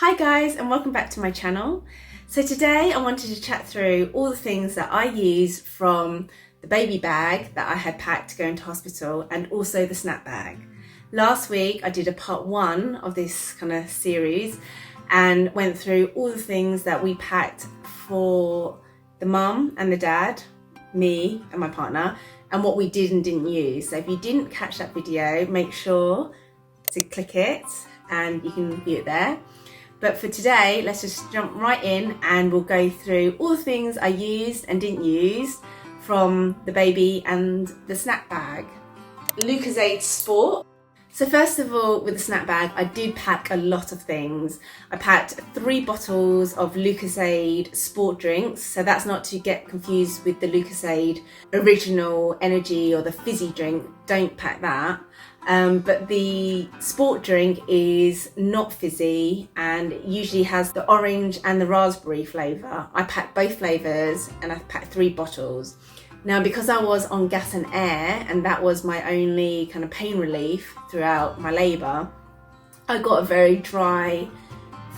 Hi guys, and welcome back to my channel. So today I wanted to chat through all the things that I use from the baby bag that I had packed to go into hospital and also the snap bag. Last week I did a part 1 of this kind of series and went through all the things that we packed for the mum and the dad, me and my partner, and what we did and didn't use. So if you didn't catch that video, make sure to click it and you can view it there. But for today, let's just jump right in and we'll go through all the things I used and didn't use from the baby and the snack bag. Lucozade Sport. So first of all, with the snack bag, I did pack a lot of things. I packed 3 bottles of Lucozade Sport drinks. So that's not to get confused with the Lucozade Original Energy or the fizzy drink. Don't pack that. But the sport drink is not fizzy and it usually has the orange and the raspberry flavour. I packed both flavours and I packed 3 bottles. Now, because I was on gas and air and that was my only kind of pain relief throughout my labour, I got a very dry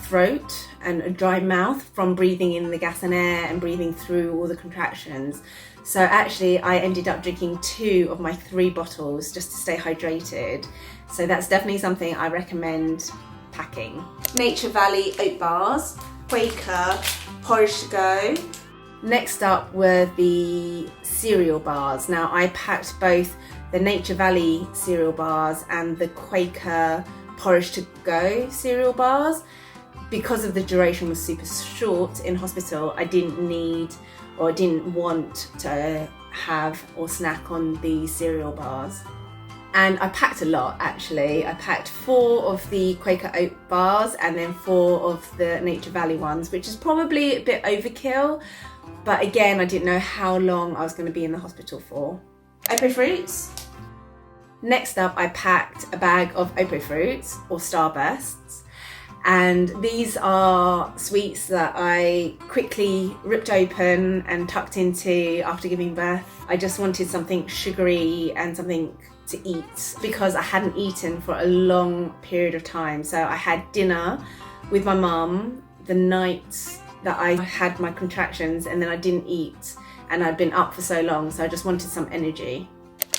throat and a dry mouth from breathing in the gas and air and breathing through all the contractions. So actually I ended up drinking 2 of my 3 bottles just to stay hydrated. So that's definitely something I recommend packing. Nature Valley oat bars, Quaker porridge to go. Next up were the cereal bars. Now I packed both the Nature Valley cereal bars and the Quaker porridge to go cereal bars. Because of the duration was super short in hospital, I didn't need or didn't want to have or snack on the cereal bars. And I packed a lot actually. I packed 4 of the Quaker oat bars and then 4 of the Nature Valley ones, which is probably a bit overkill, but again, I didn't know how long I was going to be in the hospital for. Opo fruits. Next up, I packed a bag of Opo fruits or Starbursts. And these are sweets that I quickly ripped open and tucked into after giving birth. I just wanted something sugary and something to eat because I hadn't eaten for a long period of time. So I had dinner with my mum the night that I had my contractions and then I didn't eat and I'd been up for so long, so I just wanted some energy.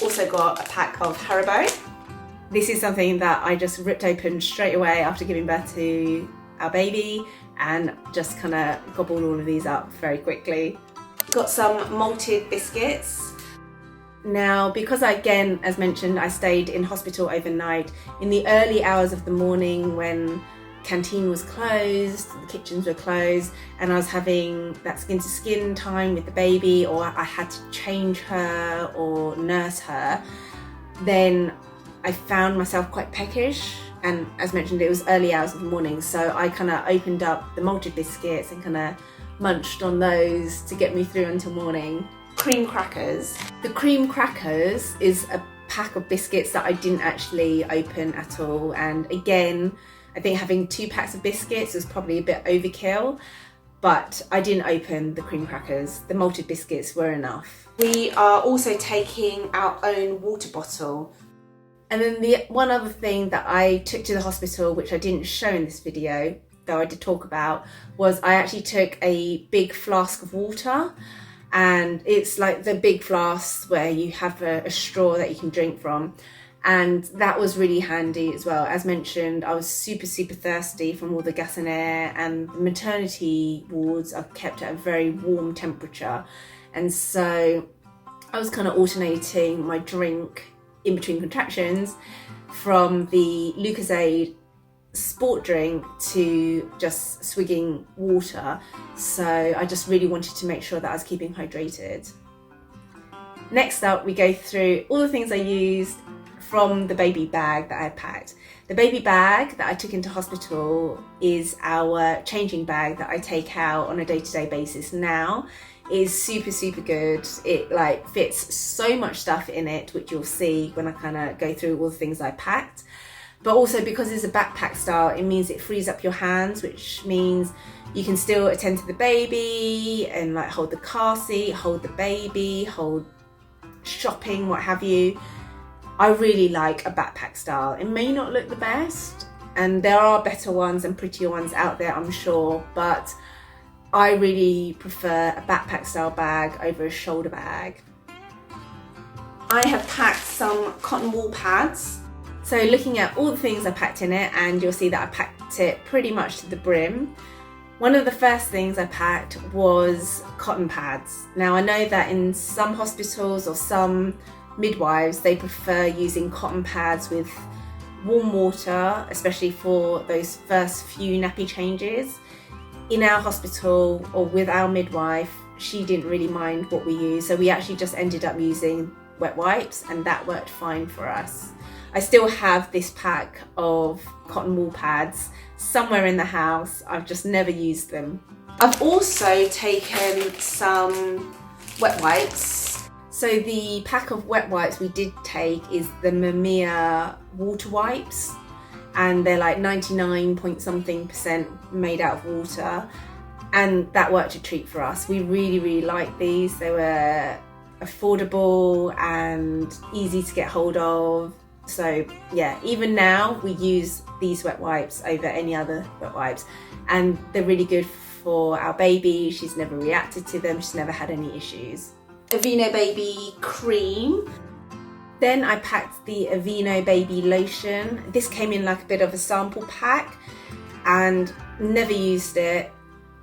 Also got a pack of Haribo. This is something that I just ripped open straight away after giving birth to our baby and just kind of gobbled all of these up very quickly. Got some malted biscuits. Now, because again, as mentioned, I stayed in hospital overnight, in the early hours of the morning when canteen was closed, the kitchens were closed, and I was having that skin to skin time with the baby, or I had to change her or nurse her, then I found myself quite peckish, and as mentioned, it was early hours of the morning, so I kind of opened up the malted biscuits and kind of munched on those to get me through until morning. Cream crackers. The cream crackers is a pack of biscuits that I didn't actually open at all, and again, I think having 2 packs of biscuits was probably a bit overkill, but I didn't open the cream crackers. The malted biscuits were enough. We are also taking our own water bottle. And then the one other thing that I took to the hospital, which I didn't show in this video, though I did talk about, was I actually took a big flask of water, and it's like the big flasks where you have a straw that you can drink from. And that was really handy as well. As mentioned, I was super thirsty from all the gas and air, and the maternity wards are kept at a very warm temperature. And so I was kind of alternating my drink in between contractions from the Lucozade sport drink to just swigging water. So I just really wanted to make sure that I was keeping hydrated. Next up, we go through all the things I used from the baby bag that I packed. The baby bag that I took into hospital is our changing bag that I take out on a day-to-day basis now. It is super good. It like fits so much stuff in it, which you'll see when I kind of go through all the things I packed. But also because it's a backpack style, it means it frees up your hands, which means you can still attend to the baby and like hold the car seat, hold the baby, hold shopping, what have you. I really like a backpack style. It may not look the best, and there are better ones and prettier ones out there, I'm sure, but I really prefer a backpack style bag over a shoulder bag. I have packed some cotton wool pads. So looking at all the things I packed in it, and you'll see that I packed it pretty much to the brim. One of the first things I packed was cotton pads. Now I know that in some hospitals or some midwives, they prefer using cotton pads with warm water, especially for those first few nappy changes. In our hospital or with our midwife, she didn't really mind what we used, so we actually just ended up using wet wipes, and that worked fine for us. I still have this pack of cotton wool pads somewhere in the house. I've just never used them. I've also taken some wet wipes. So the pack of wet wipes we did take is the Mamia water wipes, and they're like 99 point something% made out of water, and that worked a treat for us. We really liked these. They were affordable and easy to get hold of. So yeah, even now we use these wet wipes over any other wet wipes, and they're really good for our baby. She's never reacted to them, she's never had any issues. Aveeno baby cream. Then I packed the Aveeno baby lotion. This came in like a bit of a sample pack, and never used it.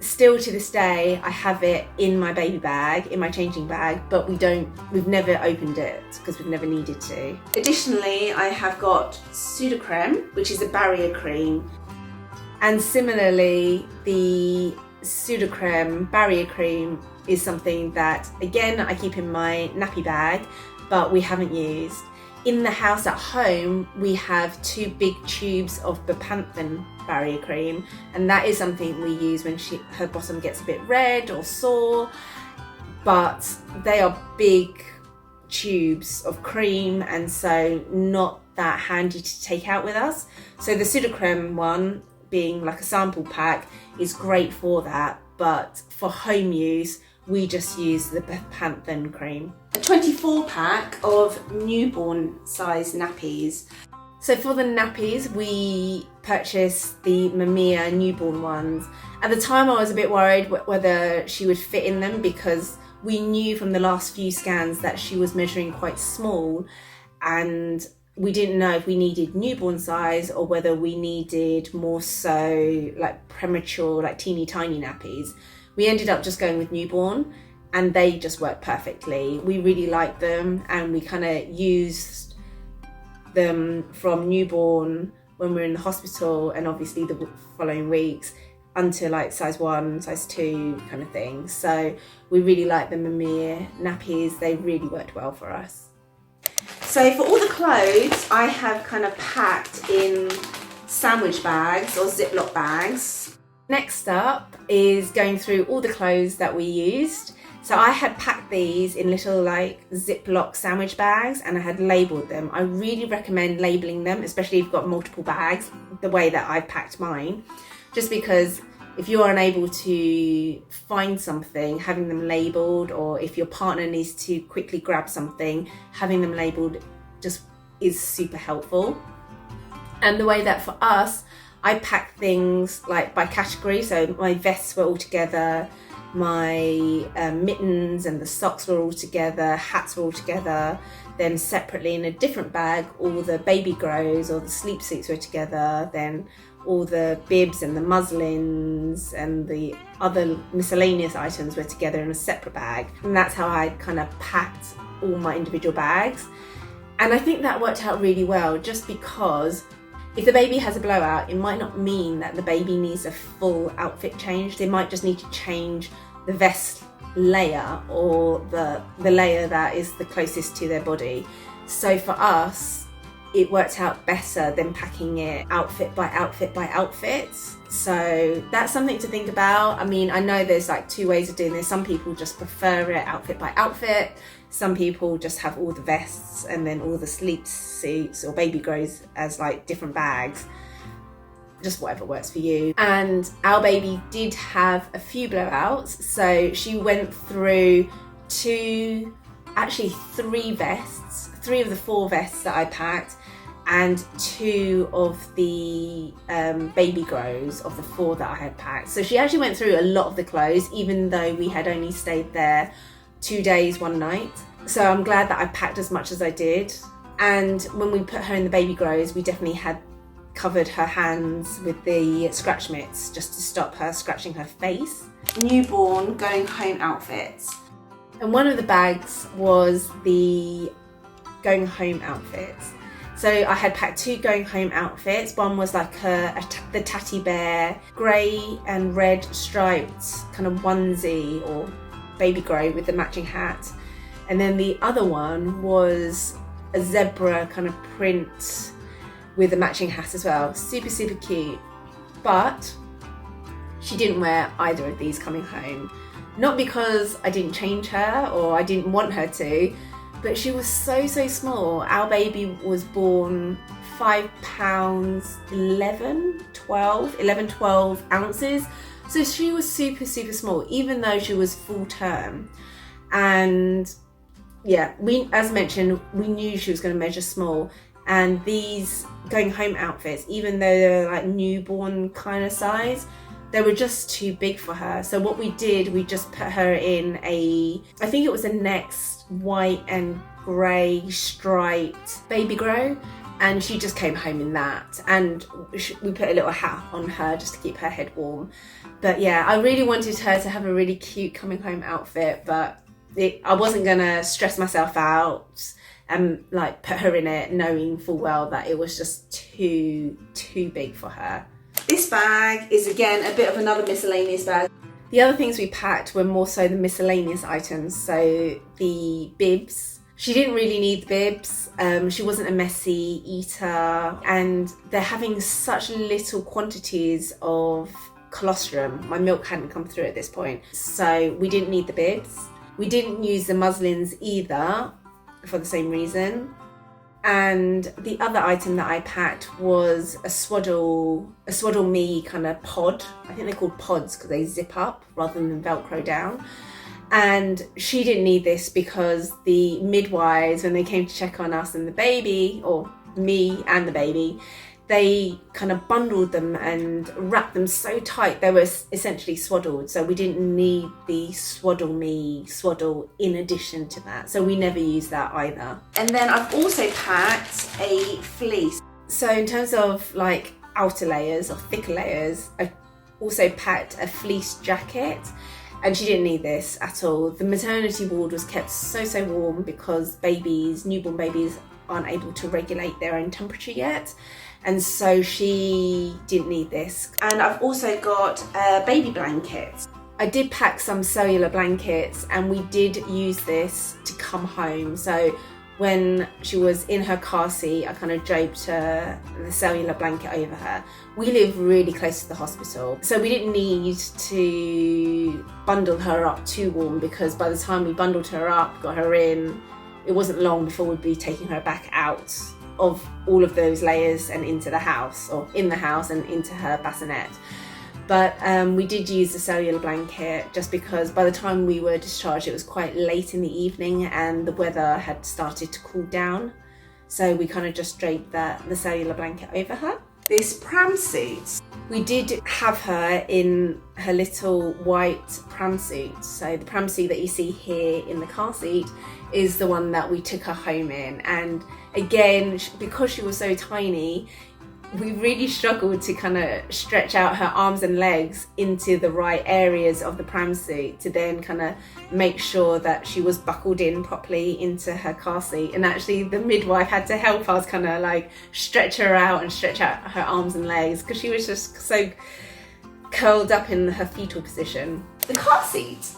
Still to this day, I have it in my baby bag, in my changing bag, but we've never opened it because we've never needed to. Additionally, I have got Pseudocrem, which is a barrier cream. And similarly, the Pseudocrem barrier cream is something that, again, I keep in my nappy bag, but we haven't used. In the house at home, we have 2 big tubes of Bepanthen barrier cream, and that is something we use when her bottom gets a bit red or sore, but they are big tubes of cream, and so not that handy to take out with us. So the Pseudocrem one, being like a sample pack, is great for that, but for home use, we just use the Bepanthen cream. A 24 pack of newborn size nappies. So for the nappies, we purchased the Mamia newborn ones. At the time I was a bit worried whether she would fit in them, because we knew from the last few scans that she was measuring quite small, and we didn't know if we needed newborn size or whether we needed more so like premature, like teeny tiny nappies. We ended up just going with newborn, and they just worked perfectly. We really liked them, and we kind of used them from newborn when we were in the hospital, and obviously the following weeks until like size 1, size 2 kind of thing. So we really liked the Mamia nappies. They really worked well for us. So for all the clothes, I have kind of packed in sandwich bags or Ziploc bags. Next up is going through all the clothes that we used. So I had packed these in little like Ziploc sandwich bags, and I had labelled them. I really recommend labelling them, especially if you've got multiple bags, the way that I've packed mine, just because if you're unable to find something, having them labelled, or if your partner needs to quickly grab something, having them labelled just is super helpful. And the way that for us, I packed things like by category, so my vests were all together, my mittens and the socks were all together, hats were all together, then separately in a different bag all the baby grows or the sleep suits were together, then all the bibs and the muslins and the other miscellaneous items were together in a separate bag. And that's how I kind of packed all my individual bags. And I think that worked out really well, just because if the baby has a blowout, it might not mean that the baby needs a full outfit change. They might just need to change the vest layer or the layer that is the closest to their body. So for us, it worked out better than packing it outfit by outfit by outfit. So that's something to think about. I mean, I know there's like 2 ways of doing this. Some people just prefer it outfit by outfit. Some people just have all the vests and then all the sleep suits or baby grows as like different bags. Just whatever works for you. And our baby did have a few blowouts. So she went through 3 vests, 3 of the 4 vests that I packed. and 2 of the baby grows of the 4 that I had packed. So she actually went through a lot of the clothes, even though we had only stayed there 2 days, 1 night. So I'm glad that I packed as much as I did. And when we put her in the baby grows, we definitely had covered her hands with the scratch mitts just to stop her scratching her face. Newborn going home outfits. And one of the bags was the going home outfits. So I had packed 2 going home outfits. One was like the Tatty Bear grey and red striped kind of onesie or baby grow with the matching hat. And then the other one was a zebra kind of print with a matching hat as well. Super, super cute. But she didn't wear either of these coming home. Not because I didn't change her or I didn't want her to, but she was so small. Our baby was born 5 pounds 12 ounces. So she was super small, even though she was full term. And yeah, as mentioned, we knew she was going to measure small. And these going home outfits, even though they were like newborn kind of size, they were just too big for her. So what we did, we just put her in I think it was a Next white and grey striped baby grow, and she just came home in that. And we put a little hat on her just to keep her head warm. But yeah, I really wanted her to have a really cute coming home outfit, but I wasn't gonna stress myself out and like put her in it knowing full well that it was just too big for her. This bag is again a bit of another miscellaneous bag. The other things we packed were more so the miscellaneous items. So the bibs. She didn't really need the bibs. She wasn't a messy eater, and they're having such little quantities of colostrum. My milk hadn't come through at this point, so we didn't need the bibs. We didn't use the muslins either for the same reason. And the other item that I packed was a swaddle me kind of pod. I think they're called pods because they zip up rather than Velcro down. And she didn't need this because the midwives, when they came to check on us and the baby, or me and the baby, they kind of bundled them and wrapped them so tight they were essentially swaddled. So we didn't need the swaddle in addition to that. So we never used that either. And then I've also packed a fleece. So in terms of like outer layers or thicker layers, I've also packed a fleece jacket. And she didn't need this at all. The maternity ward was kept so warm because newborn babies aren't able to regulate their own temperature yet. And so she didn't need this. And I've also got a baby blanket. I did pack some cellular blankets and we did use this to come home. So when she was in her car seat, I kind of draped the cellular blanket over her. We live really close to the hospital, so we didn't need to bundle her up too warm, because by the time we bundled her up, got her in, it wasn't long before we'd be taking her back out of all of those layers and into the house, or in the house and into her bassinet. But we did use the cellular blanket just because by the time we were discharged, it was quite late in the evening and the weather had started to cool down. So we kind of just draped the cellular blanket over her. This Pram suit, we did have her in her little white Pram suit. So the Pram suit that you see here in the car seat is the one that we took her home in. And again, because she was so tiny, we really struggled to kind of stretch out her arms and legs into the right areas of the Pram suit to then kind of make sure that she was buckled in properly into her car seat. And actually the midwife had to help us kind of like stretch her out and stretch out her arms and legs because she was just so curled up in her fetal position. The car seat.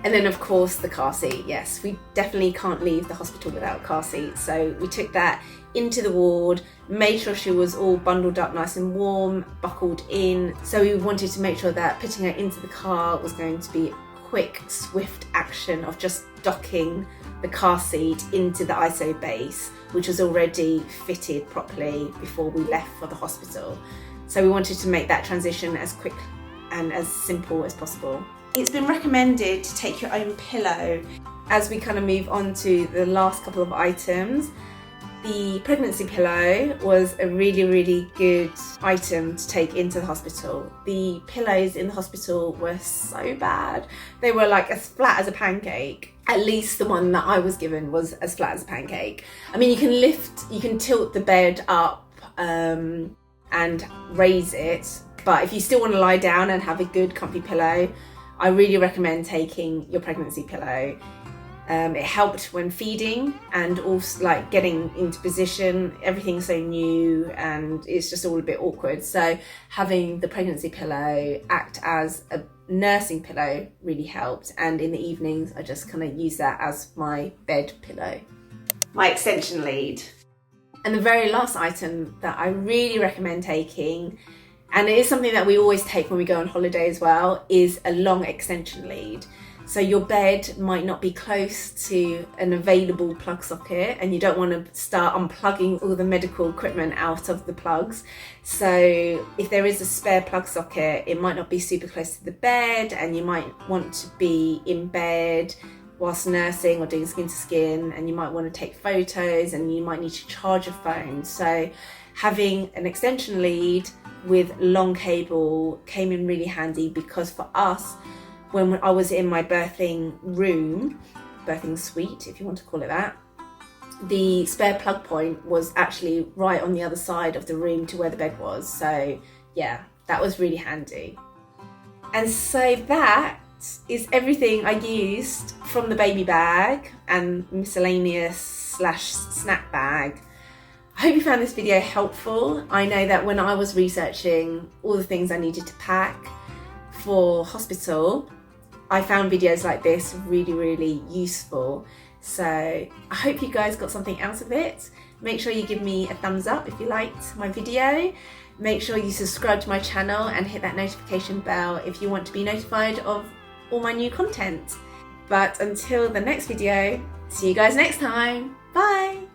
And then of course the car seat, yes, we definitely can't leave the hospital without a car seat. So we took that into the ward, made sure she was all bundled up nice and warm, buckled in. So we wanted to make sure that putting her into the car was going to be quick, swift action of just docking the car seat into the ISO base, which was already fitted properly before we left for the hospital. So we wanted to make that transition as quick and as simple as possible. It's been recommended to take your own pillow. As we kind of move on to the last couple of items, The pregnancy pillow was a really good item to take into the hospital. The pillows in the hospital were so bad. They were like as flat as a pancake. At least the one that I was given was as flat as a pancake. I mean, you can tilt the bed up and raise it, but if you still want to lie down and have a good comfy pillow, I really recommend taking your pregnancy pillow. It helped when feeding and also like getting into position. Everything's so new and it's just all a bit awkward. So having the pregnancy pillow act as a nursing pillow really helped. And in the evenings, I just kind of use that as my bed pillow. My extension lead. And the very last item that I really recommend taking, and it is something that we always take when we go on holiday as well, is a long extension lead. So your bed might not be close to an available plug socket and you don't want to start unplugging all the medical equipment out of the plugs. So if there is a spare plug socket, it might not be super close to the bed and you might want to be in bed whilst nursing or doing skin to skin, and you might want to take photos and you might need to charge your phone. So having an extension lead with long cable came in really handy, because for us, when I was in my birthing room, birthing suite, if you want to call it that, the spare plug point was actually right on the other side of the room to where the bed was. So yeah, that was really handy. And so that is everything I used from the baby bag and miscellaneous / snack bag. I hope you found this video helpful. I know that when I was researching all the things I needed to pack for hospital, I found videos like this really useful. So I hope you guys got something out of it. Make sure you give me a thumbs up if you liked my video. Make sure you subscribe to my channel and hit that notification bell if you want to be notified of all my new content. But until the next video, see you guys next time. Bye!